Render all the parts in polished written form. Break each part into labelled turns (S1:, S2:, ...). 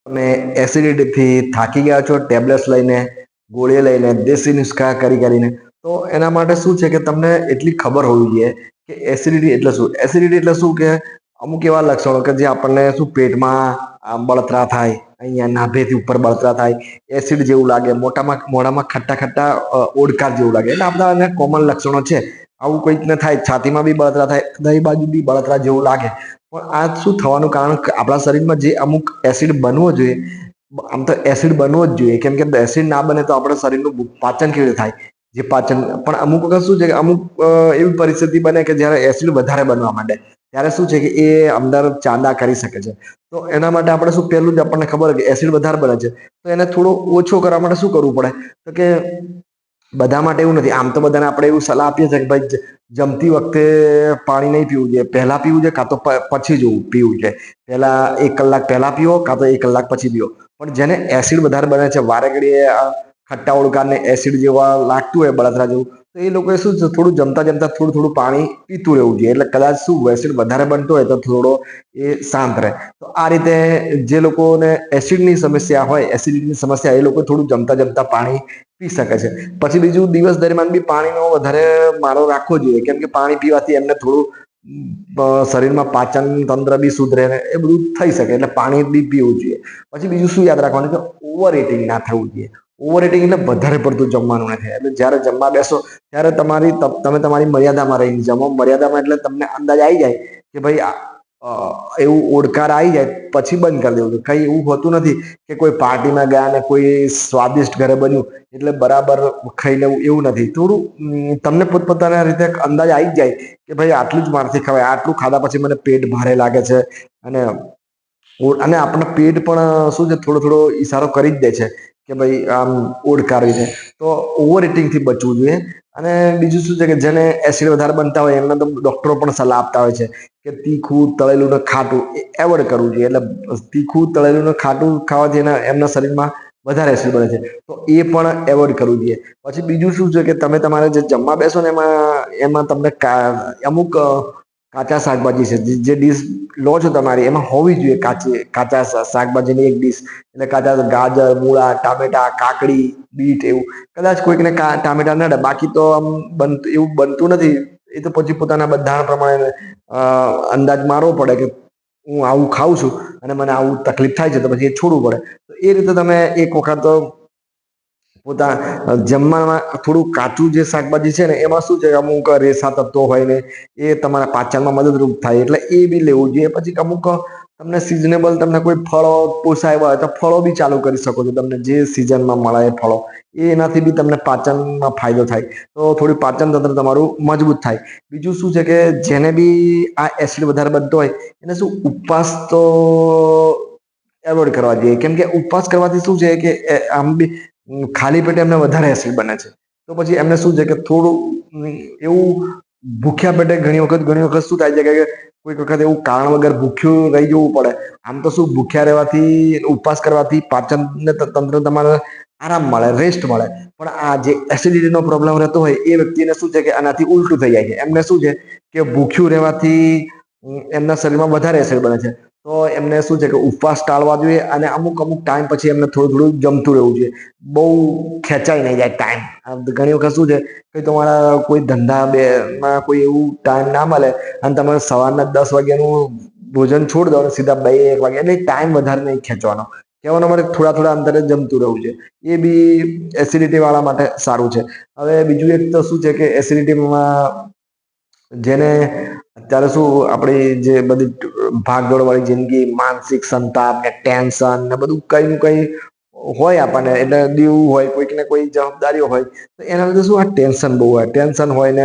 S1: તમે એસિડિટીથી થાકી ગયા છો, ટેબ્લેટ્સ લઈને, ગોળીઓ લઈને, દેશી નુસ્ખા કરીને, તો એના માટે શું છે કે તમને એટલી ખબર હોવી જોઈએ કે એસિડિટી એટલે શું. એસિડિટી એટલે શું કે અમુક એવા લક્ષણો કે જે આપણને શું પેટમાં બળતરા થાય, અહીંયા નાભેથી ઉપર બળતરા થાય, એસિડ જેવું લાગે, મોઢામાં ખટ્ટા ખટ્ટા ઓડકાર જેવું લાગે, એટલે આપણા એને કોમન લક્ષણો છે. આવું કોઈકને થાય, છાતીમાં બી બળતરા થાય, દહીં બાજુ બી બળતરા જેવું લાગે. પણ આ શું થવાનું કારણ, આપણા શરીરમાં જે અમુક એસિડ બનવો જોઈએ, આમ તો એસિડ બનવો જ જોઈએ, કેમ કે એસિડ ના બને તો આપણા શરીરનું પાચન કેવી રીતે થાય, જે પાચન. પણ અમુક વખત શું છે કે અમુક એવી પરિસ્થિતિ બને કે જ્યારે એસિડ વધારે બનવા માંડે, ત્યારે શું છે કે એ અંદર ચાંદા કરી શકે છે. તો એના માટે આપણે શું, પહેલું જ આપણને ખબર કે એસિડ વધારે બને છે, તો એને થોડો ઓછો કરવા માટે શું કરવું પડે, તો કે બધા માટે એવું નથી. આમ તો બધાને આપણે એવું સલાહ આપીએ છીએ કે ભાઈ જમતી વખતે પાણી નહીં પીવું જોઈએ, પહેલા પીવું જોઈએ કાં તો પછી જોવું પીવું જોઈએ. પહેલા 1 કલાક પહેલા પીવો કાં તો 1 કલાક પછી પીવો. પણ જેને એસિડ વધારે બને છે, વારે ઘડીએ ખટ્ટા ઓળકારને એસિડ જેવા લાગતું હોય બળતરા જેવું, તો એ લોકોએ શું છે, થોડું જમતા જમતા થોડું થોડું પાણી પીતું રહેવું જોઈએ. એટલે કદાચ શું એસિડ વધારે બનતો હોય તો થોડો એ શાંત રહે. તો આ રીતે જે લોકોને એસિડની સમસ્યા હોય, એસિડિટીની સમસ્યા, એ લોકો થોડું જમતા જમતા પાણી પી શકે છે. પછી બીજું, દિવસ દરમિયાન બી પાણીનો વધારે મારો રાખવો જોઈએ, કેમ કે પાણી પીવાથી એમને થોડું શરીરમાં પાચન તંત્ર બી સુધરે ને એ બધું થઈ શકે, એટલે પાણી બી પીવું જોઈએ. પછી બીજું શું યાદ રાખવાનું કે ઓવર ઇટિંગ ના થવું જોઈએ. ઓવર ઇટિંગ એટલે વધારે પડતું જમવાનું નથી. એટલે જ્યારે જમવા બેસો ત્યારે તમે તમારી મર્યાદામાં રહીને જમો. મર્યાદામાં એટલે તમને અંદાજ આવી જાય કે ભાઈ એવું ઓડકાર આવી જાય પછી બંધ કરી દેવું. કઈ એવું હોતું નથી કે કોઈ પાર્ટીમાં ગયા ને કોઈ સ્વાદિષ્ટ ઘરે બન્યું એટલે બરાબર ખાઈ લેવું, એવું નથી. થોડું તમને પોતપોતાના રીતે અંદાજ આવી જ જાય કે ભાઈ આટલું જ મારથી ખવાય, આટલું ખાધા પછી મને પેટ ભારે લાગે છે. અને આપણા પેટ પણ શું છે, થોડો થોડો ઈશારો કરી જ દે છે કે ભાઈ આમ ઓડકારી છે. તો ઓવર ઇટિંગથી બચવું જોઈએ. અને બીજું શું છે કે જેને એસિડ વધારે બનતા હોય એમને તો ડોક્ટરો પણ સલાહ આપતા હોય છે કે તીખું, તળેલું ને ખાટું એવોર્ડ કરવું જોઈએ. એટલે તીખું, તળેલું ને ખાટું ખાવાથી એમના શરીરમાં વધારે એસિડ બને છે, તો એ પણ એવોર્ડ કરવું જોઈએ. પછી બીજું શું છે કે તમે તમારે જે જમવા બેસો ને એમાં તમને અમુક કાચા શાકભાજી છે, જે ડીશ લો છો તમારી, એમાં હોવી જોઈએ કાચા શાકભાજીની એક ડીશ. એટલે કાચા ગાજર, મૂળા, ટામેટા, કાકડી, બીટ એવું. કદાચ કોઈકને ટામેટા નડે, બાકી તો આમ એવું બનતું નથી. એ તો પછી પોતાના બંધારણ પ્રમાણે અંદાજ મારવો પડે કે હું આવું ખાઉં છું અને મને આવું તકલીફ થાય છે, તો પછી એ છોડવું પડે. તો એ રીતે તમે એક વખત જમવામાં થોડું કાચું જે શાકભાજી છે ને, એમાં શું છે કે અમુક રેસા તત્વો હોય ને એ તમારા પાચનમાં મદદરૂપ થાય, એટલે એ બી લેવું જોઈએ. પછી અમુક તમને સિઝનેબલ તમને કોઈ ફળો પોસાય હોય તો ફળો બી ચાલુ કરી શકો છો. તમને જે સિઝનમાં મળે એ ફળો, એનાથી બી તમને પાચનમાં ફાયદો થાય. તો થોડું પાચન તંત્ર તમારું મજબૂત થાય. બીજું શું છે કે જેને બી આ એસિડ વધારે બનતો હોય એને શું ઉપવાસ તો એવોર્ડ કરવા જોઈએ. કેમ કે ઉપવાસ કરવાથી શું છે કે આમ બી ખાલી પેટે એમને વધારે એસિડ બને છે. તો પછી એમને શું છે કે થોડું એવું ભૂખ્યા પેટે ઘણી વખત શું થાય છે કે કોઈક વખત એવું કારણ વગર ભૂખ્યું રહી જવું પડે. આમ તો શું ભૂખ્યા રહેવાથી, ઉપવાસ કરવાથી પાચન તંત્ર તમારે આરામ મળે, રેસ્ટ મળે. પણ આ જે એસિડિટીનો પ્રોબ્લેમ રહેતો હોય એ વ્યક્તિને શું છે કે આનાથી ઉલટું થઈ જાય છે. એમને શું છે કે ભૂખ્યું રહેવાથી એમના શરીરમાં વધારે એસિડ બને છે. તો એમને શું છે કે ઉપવાસ ટાળવા જોઈએ, અને અમુક ટાઈમ પછી એમને થોડું થોડું જમતું રહેવું જોઈએ. બહુ ખેંચાઈ નહીં જાય ટાઈમ. ઘણી વખત શું છે કે તમારા કોઈ ધંધામાં કોઈ એવું ટાઈમ ના મળે અને તમારે સવારના 10 વાગ્યાનું ભોજન છોડી દો, સીધા 2-1 વાગે, એટલે ટાઈમ વધારે નહીં ખેંચવાનો. કહેવાનો મારે થોડા થોડા અંતરે જમતું રહેવું છે. એ બી એસિડિટી વાળા માટે સારું છે. હવે બીજું એક તો શું છે કે એસિડિટીમાં જેને અત્યારે શું આપણી જે બધી ભાગદોડ વાળી જિંદગી, માનસિક સંતાપ ને ટેન્શન ને બધું કઈ નું કઈ હોય આપણને, એટલે દેવું હોય, કોઈક ને કોઈ જવાબદારીઓ હોય, તો એના લીધે શું આ ટેન્શન બહુ હોય. ટેન્શન હોય ને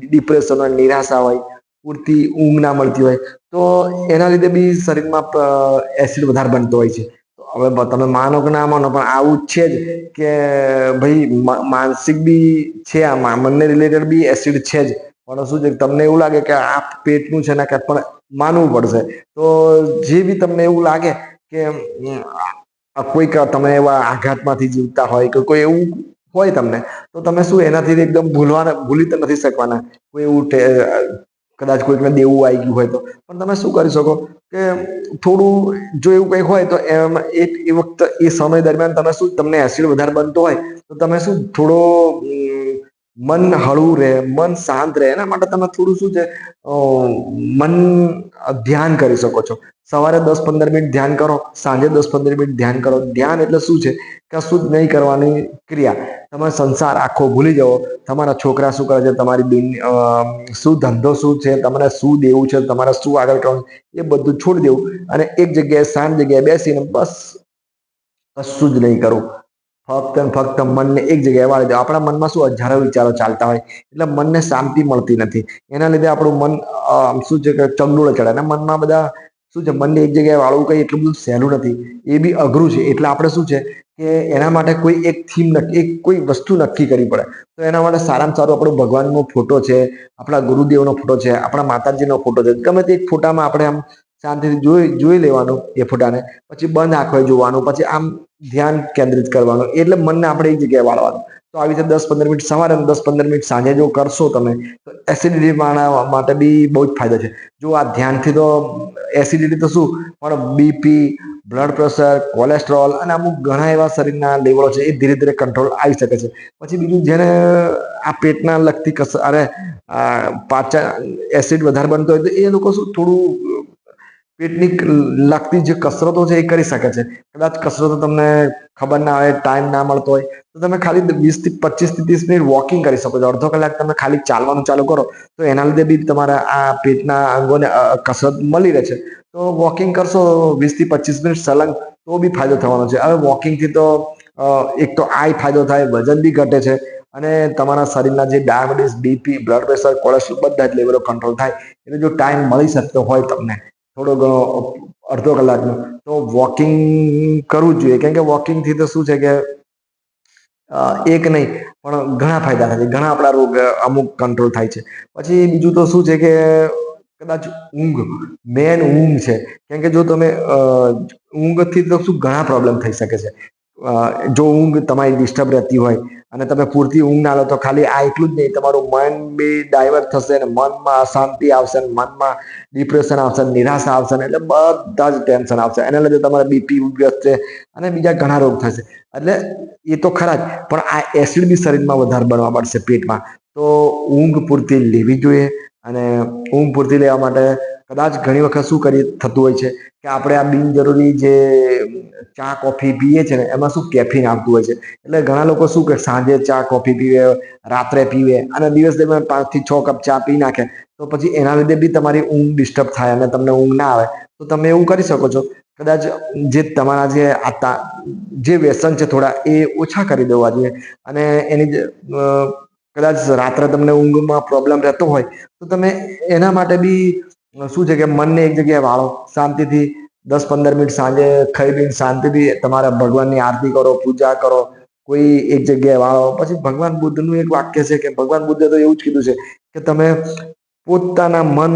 S1: ડિપ્રેશન હોય, નિરાશા હોય, પૂરતી ઊંઘ ના મળતી હોય, તો એના લીધે બી શરીરમાં એસિડ વધારે બનતો હોય છે. હવે તમે માનો કે ના માનો, પણ આવું જ છે જ કે ભાઈ માનસિક બી છે, આમાં મનને રિલેટેડ બી એસિડ છે જ. પણ શું છે તમને એવું લાગે કે આ પેટનું છે ને, કંઈ પણ માનવું પડશે. તો જે બી તમને એવું લાગે કે કોઈક તમે એવા આઘાતમાંથી જીવતા હોય કે કોઈ એવું હોય તમને, તો તમે શું એનાથી એકદમ ભૂલી તો નથી શકવાના. કોઈ એવું કદાચ કોઈકને દેવું આવી ગયું હોય તો. પણ તમે શું કરી શકો કે થોડું જો એવું કંઈક હોય તો એમાં એ વખત એ સમય દરમિયાન તમે શું તમને એસિડ વધારે બનતો હોય તો તમે શું થોડો મન હળવું રહે, મન શાંત રહે, એના માટે તમે થોડું શું છે મન ધ્યાન કરી શકો છો. સવારે 10-15 મિનિટ ધ્યાન કરો, સાંજે 10-15 મિનિટ ધ્યાન કરો. ધ્યાન એટલે શું છે? કશું જ નહીં કરવાની ક્રિયા. તમે સંસાર આખો ભૂલી જાઓ. તમારા છોકરા શું કરે છે, તમારી શું ધંધો શું છે, તમારે શું દેવું છે, તમારે શું આગળ કરવાનું, એ બધું છોડી દેવું અને એક જગ્યાએ શાંત જગ્યાએ બેસીને બસ કશું જ નહીં કરવું. ફક્ત ને ફક્ત મનને એક જગ્યાએ વાળી દો. આપણા મનમાં શું હજારો વિચારો ચાલતા હોય, એટલે મનને શાંતિ મળતી નથી. એના લીધે આપણું મન શું છે કે ચગડોળે ચડે. અને મનમાં બધા શું છે, મનને એક જગ્યાએ વાળવું કઈ એટલું બધું સહેલું નથી, એ બી અઘરું છે. એટલે આપણે શું છે કે એના માટે કોઈ એક થીમ નક્કી, એક કોઈ વસ્તુ નક્કી કરવી પડે. તો એના માટે સારામાં સારું આપણો ભગવાનનો ફોટો છે, આપણા ગુરુદેવનો ફોટો છે, આપણા માતાજીનો ફોટો છે. ગમે તે એક ફોટામાં આપણે આમ શાંતિથી જોઈ લેવાનું એ ફોટાને, પછી બંધ આંખોએ જોવાનું, પછી આમ ધ્યાન કેન્દ્રિત કરવાનું. એટલે મનને આપણે એક જગ્યાએ વાળવાનું. તો આવી રીતે 10-15 મિનિટ સવારે અને 10-15 મિનિટ સાંજે જો કરશો તમે, તો એસિડિટી માટે બી બહુ જ ફાયદો છે. જો આ ધ્યાનથી તો એસિડિટી તો શું પણ બીપી, બ્લડ પ્રેશર, કોલેસ્ટ્રોલ અને અમુક ઘણા એવા શરીરના લેવલો છે, એ ધીરે ધીરે કંટ્રોલ આવી શકે છે. પછી બીજું, જેને આ પેટના લગતી અરે પાચન એસિડ વધારે બનતો હોય તો એ લોકો શું થોડું પેટની લગતી જે કસરતો છે એ કરી શકે છે. કદાચ કસરતો તમને ખબર ના હોય, ટાઈમ ના મળતો હોય, તો તમે ખાલી 20-25-30 મિનિટ વોકિંગ કરી શકો છો. અડધો કલાક તમે ખાલી ચાલવાનું ચાલુ કરો તો એના લીધે બી તમારા આ પેટના અંગોને કસરત મળી રહે છે. તો વોકિંગ કરશો 20-25 મિનિટ સલંગ, તો બી ફાયદો થવાનો છે. હવે વોકિંગથી તો એક તો આય ફાયદો થાય, વજન બી ઘટે છે, અને તમારા શરીરના જે diabetes, BP, blood pressure, cholesterol બધા જ લેવલો કંટ્રોલ થાય. એટલે જો ટાઈમ મળી શકતો હોય તમને થોડો ઘણો અડધો કલાકનો, તો વોકિંગ કરવું જ જોઈએ. કેમ કે વોકિંગથી તો શું છે કે એક નહીં પણ ઘણા ફાયદા થાય છે. ઘણા આપણા રોગ અમુક કંટ્રોલ થાય છે. પછી બીજું તો શું છે કે કદાચ ઊંઘ, મેન ઊંઘ છે. કેમ કે જો તમે ઊંઘથી તો શું ઘણા પ્રોબ્લેમ થઈ શકે છે. જો ઊંઘ તમારી ડિસ્ટર્બ રહેતી હોય અને તમે પૂરતી ઊંઘ ના લો, તો ખાલી આ એટલું જ નહીં, તમારું મન બી ડાયવર્ટ થશે ને મનમાં અશાંતિ આવશે, ને મનમાં ડિપ્રેશન આવશે, નિરાશા આવશે, ને એટલે બધા જ ટેન્શન આવશે. એના લીધે તમારા બીપી વધશે અને બીજા ઘણા રોગ થશે. એટલે એ તો ખરા જ, પણ આ એસિડ બી શરીરમાં વધારે બનવા પડશે પેટમાં. તો ઊંઘ પૂરતી લેવી જોઈએ. અને ઊંઘ પૂરતી લેવા માટે કદાચ ઘણી વખત શું થતું હોય છે કે આપણે આ બિનજરૂરી જે ચા કોફી પીએ છે ને, એમાં શું કેફીન આવતું હોય છે. એટલે ઘણા લોકો શું કે સાંજે ચા કોફી પીવે, રાત્રે પીવે, અને દિવસ દરમિયાન 5 થી 6 કપ ચા પી નાખે. તો પછી એના લીધે બી તમારી ઊંઘ ડિસ્ટર્બ થાય અને તમને ઊંઘ ના આવે. તો તમે એવું કરી શકો છો, કદાચ જે તમારા જે વ્યસન છે થોડા એ ઓછા કરી દેવા જોઈએ. અને એની કદાચ રાત્રે તમને ઊંઘમાં પ્રોબ્લેમ રહેતો હોય તો તમે એના માટે બી શું છે કે મનને એક જગ્યાએ વાળો, શાંતિથી 10-15 મિનિટ સાંજે ખાઈ પીને શાંતિથી તમારા ભગવાનની આરતી કરો, પૂજા કરો, કોઈ એક જગ્યાએ વાળો. પછી ભગવાન બુદ્ધનું એક વાક્ય છે કે ભગવાન બુદ્ધે તો એવું જ કીધું છે કે તમે પોતાના મન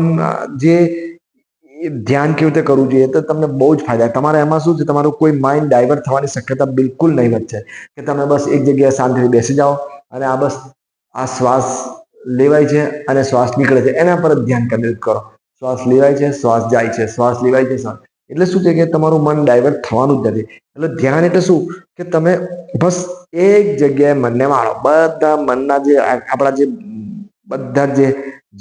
S1: જે ધ્યાન કેવી રીતે કરવું જોઈએ, તો તમને બહુ જ ફાયદા. તમારે એમાં શું છે, તમારું કોઈ માઇન્ડ ડાયવર્ટ થવાની શક્યતા બિલકુલ નહીં વધશે. કે તમે બસ એક જગ્યાએ શાંતિથી બેસી જાઓ અને આ બસ આ શ્વાસ લેવાય છે અને શ્વાસ નીકળે છે, એના પર જ ધ્યાન કેન્દ્રિત કરો. શ્વાસ લેવાય છે, શ્વાસ જાય છે, શ્વાસ લેવાય છે, શ્વાસ. એટલે શું છે કે તમારું મન ડાયવર્ટ થવાનું જ નથી. એટલે ધ્યાન એટલે શું કે તમે બસ એક જગ્યાએ મનને વાળો. બધા મનના જે આપણા જે બધા જે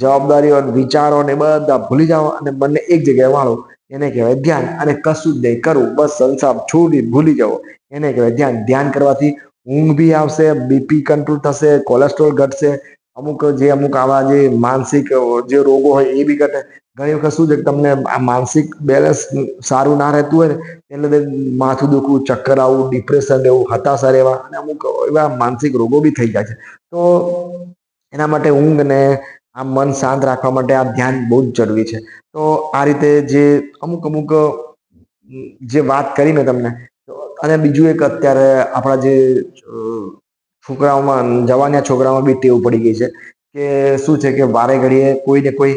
S1: જવાબદારીઓ, વિચારો ને બધા ભૂલી જાઓ અને મનને એક જગ્યાએ વાળો. એને કહેવાય ધ્યાન. અને કશું જ નહીં કરવું, બસ સંસાર છોડી ભૂલી જવો, એને કહેવાય ધ્યાન. ધ્યાન કરવાથી ઊંઘ બી આવશે, બીપી કંટ્રોલ થશે, કોલેસ્ટ્રોલ ઘટશે, અમુક આવા જે માનસિક જે રોગો હોય એ બી ઘટે. ઘણી વખત શું છે કે તમને આ માનસિક બેલેન્સ સારું ના રહેતું હોય ને, એટલે માથું દુખવું, ચક્કર આવવું, ડિપ્રેશન રહેવું, હતાશા રહેવા, અને અમુક એવા માનસિક રોગો બી થઈ જાય છે. તો એના માટે ઊંઘ ને આ મન શાંત રાખવા માટે આ ધ્યાન બહુ જ જરૂરી છે. તો આ રીતે જે અમુક જે વાત કરી મેં તમને, અને બીજું એક અત્યારે આપણા જે છોકરાઓમાં, જવાનિયા છોકરાઓમાં બી ટેવ પડી ગઈ છે કે શું છે કે વારે ઘડીએ કોઈ ને કોઈ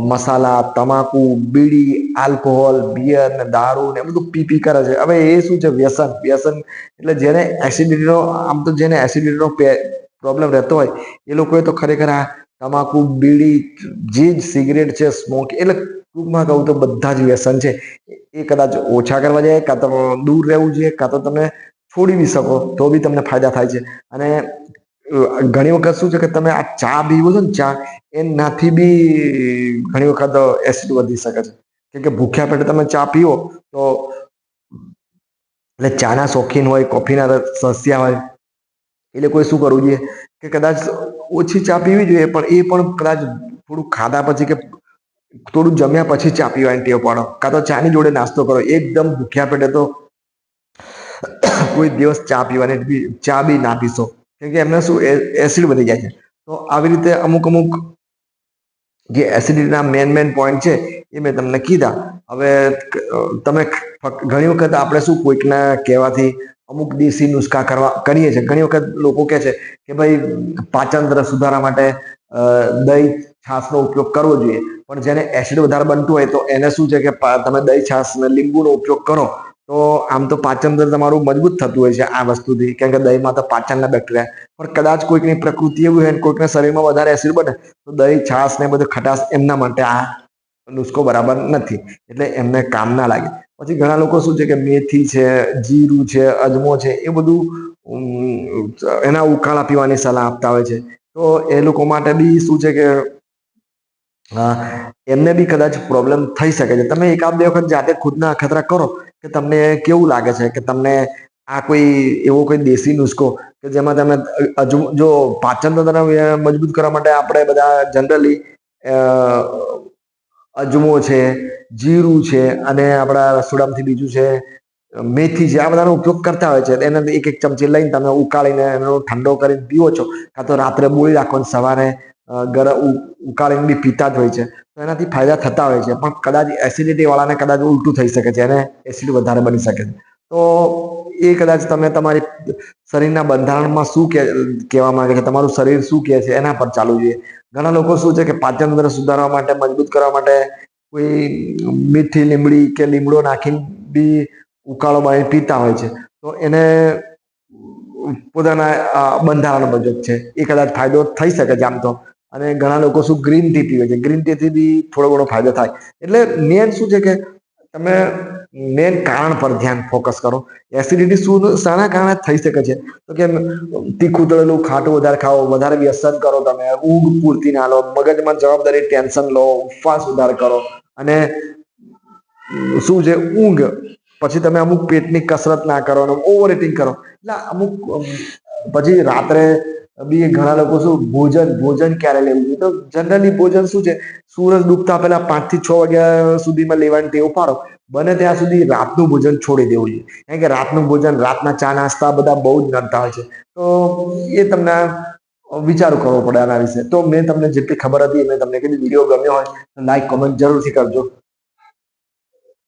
S1: મસાલા, તમાકુ, બીડી, આલ્કોહોલ, બિયર ને દારૂ ને બધું પી કરે છે. હવે એ શું છે વ્યસન. વ્યસન એટલે જેને એસિડિટીનો, આમ તો જેને એસિડિટીનો પ્રોબ્લેમ રહેતો હોય એ લોકોએ તો ખરેખર આ તમાકુ, બીડી, જે સિગરેટ છે, સ્મોક, એટલે ટૂંકમાં કહું તો બધા જ વ્યસન છે એ કદાચ ઓછા કરવા જાય, કાં તો દૂર રહેવું જોઈએ, કાં તો તમે છોડી બી શકો તો બી તમને ફાયદા થાય છે. અને ઘણી વખત શું છે કે તમે આ ચા પીવો છો ને, ચા એનાથી બી ઘણી વખત એસિડ વધી શકે છે. કેમ કે ભૂખ્યા પેટે તમે ચા પીવો તો એટલે ચાના શોખીન હોય, કોફીના સસ્યા હોય, એટલે કોઈ શું કરવું જોઈએ કે કદાચ ઓછી ચા પીવી જોઈએ, પણ એ પણ કદાચ થોડું ખાધા પછી કે થોડું જમ્યા પછી ચા પીવાની ટેવ પાડો, કાં તો ચાની જોડે નાસ્તો કરો. એકદમ ભૂખ્યા પેટે તો કોઈ દિવસ ચા બી ના પીશો, કેમ કે એમને શું એસિડ વધી જાય છે. તો આવી રીતે અમુક અમુક જે એસિડિટીના મેન પોઈન્ટ છે એ મેં તમને કીધા. હવે તમે ઘણી વખત આપણે શું કોઈકના કહેવાથી અમુક દેશી નુસ્ખા કરીએ છીએ. ઘણી વખત લોકો કહે છે કે ભાઈ પાચન તંત્ર સુધારવા માટે દહીં છાશનો ઉપયોગ કરવો જોઈએ. પણ જેને એસિડ વધારે બનતું હોય તો એને શું છે કે તમે દહીં છાશ ને લીંબુનો ઉપયોગ કરો તો આમ તો પાચન તંત્ર તમારું મજબૂત થતું હોય છે આ વસ્તુથી, કેમ કે દહીંમાં તો પાચનના બેક્ટેરિયા. પણ કદાચ કોઈકની પ્રકૃતિ એવી હોય, કોઈકના શરીરમાં વધારે એસિડ બને તો દહીં છાશ ને બધું ખટાશ એમના માટે આ નુસ્ખો બરાબર નથી, એટલે એમને કામ ના લાગે. પછી ઘણા લોકો શું છે કે મેથી છે, જીરું છે, અજમો છે, એ બધું એના ઉકાળા પીવાની સલાહ આપતા હોય છે. તો એ લોકો માટે બી શું છે કે એમને બી કદાચ પ્રોબ્લેમ થઈ શકે છે. તમે એકાદ બે વખત જાતે ખુદના અખતરા કરો કે તમને કેવું લાગે છે કે તમને આ કોઈ એવો કોઈ દેશી નુસ્ખો કે જેમાં તમે જો પાચન તંત્ર મજબૂત કરવા માટે આપણે બધા જનરલી અજમો છે, જીરું છે, અને આપણા રસોડામાંથી બીજું છે મેથી છે, આ બધાનો ઉપયોગ કરતા હોય છે. એને એક એક ચમચી લઈને તમે ઉકાળીને એનો ઠંડો કરીને પીવો છો, કાં તો રાત્રે બોળી રાખો સવારે ઉકાળીને બી પીતા જ હોય છે. તો એનાથી ફાયદા થતા હોય છે. પણ કદાચ એસિડિટી વાળાને કદાચ ઉલટું થઈ શકે છે, એને એસિડ વધારે બની શકે છે. તો એ કદાચ તમે તમારી શરીરના બંધારણમાં શું કહેવા માંગે છે, તમારું શરીર શું કહે છે એના પર ચાલવું જોઈએ. ઘણા લોકો શું છે કે પાચન તંત્ર સુધારવા માટે, મજબૂત કરવા માટે કોઈ મીઠી લીમડી કે લીમડો નાખીને બી ઉકાળો બાળી પીતા હોય છે. તો એને પોતાના બંધારણ મુજબ છે એ કદાચ ફાયદો થઈ શકે છે આમ તો. અને ઘણા લોકો શું ગ્રીન ટી પીવે છે, ગ્રીન ટી થી બી થોડો ઘણો ફાયદો થાય. એટલે મેન શું છે કે તમે મેન કારણ પર ધ્યાન ફોકસ કરો. એસિડિટી શું શાના કારણે થઈ શકે છે? તો કે તીખું તળેલું ખાટું વધારે ખાઓ, વધારે વ્યસન કરો, તમે ઊંઘ પૂરતી ના લો, મગજમાં જવાબદારી ટેન્શન લો, ઉપવાસ વધારે કરો, અને શું છે ઊંઘ પછી તમે અમુક પેટની કસરત ના કરો, ઓવર ઇટિંગ કરો, એટલે અમુક પછી રાત્રે બી ઘણા લોકો શું ભોજન ક્યારે લેવું જોઈએ? તો જનરલી ભોજન શું છે, સૂરજ ડૂબતા પેલા 5 થી 6 વાગ્યા સુધીમાં લેવાની ટેવ પાડો. બને ત્યાં સુધી રાતનું ભોજન છોડી દેવું જોઈએ. કારણ કે રાતનું ભોજન, રાતના ચા નાસ્તા બધા બહુ જ નડતા હોય છે. તો એ તમને વિચાર કરવો પડે આના વિશે. તો મેં તમને જેટલી ખબર હતી મેં તમને કીધી. વિડીયો ગમ્યો હોય તો લાઈક કોમેન્ટ જરૂરથી કરજો.